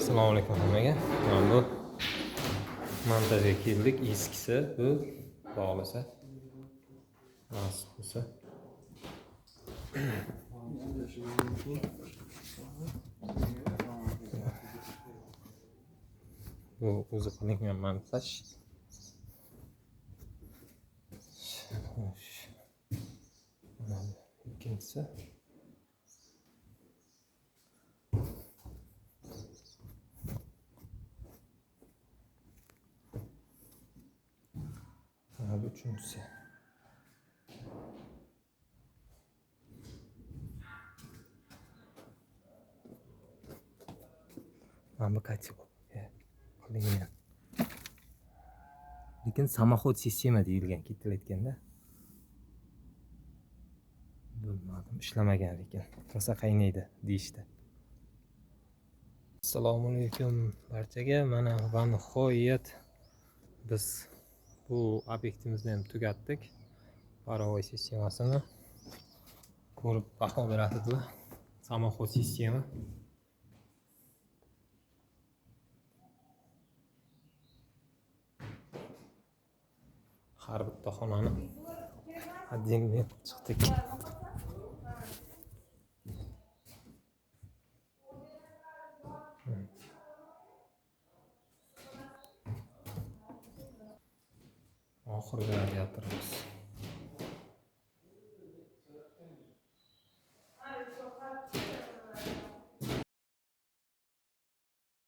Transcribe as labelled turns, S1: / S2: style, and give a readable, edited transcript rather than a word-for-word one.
S1: Assalomu alaykum hammaga. Mana bu montajga keldik. Eskisi bu bog'lasa. Nasib bo'lsa. Bu o'zi qilingan montaj. Mana ikkinchisi. Bu üçüncüsü. Bu kaçı bu? Qilingan. Lekin samoxod sistema deyilgan ketilayotganda. Bilmadim, ishlamagan lekin. Rosa qaynaydi deyishdi. Assalomu alaykum barchaga. Mana va nihoyat biz bu obyektimizni ham tugatdik. Parovoy sistemasini ko'rib baho beradilar. Samoxod sistema. Har bitta xonani отдельно chiqdik. Oxirgi radiatorimiz.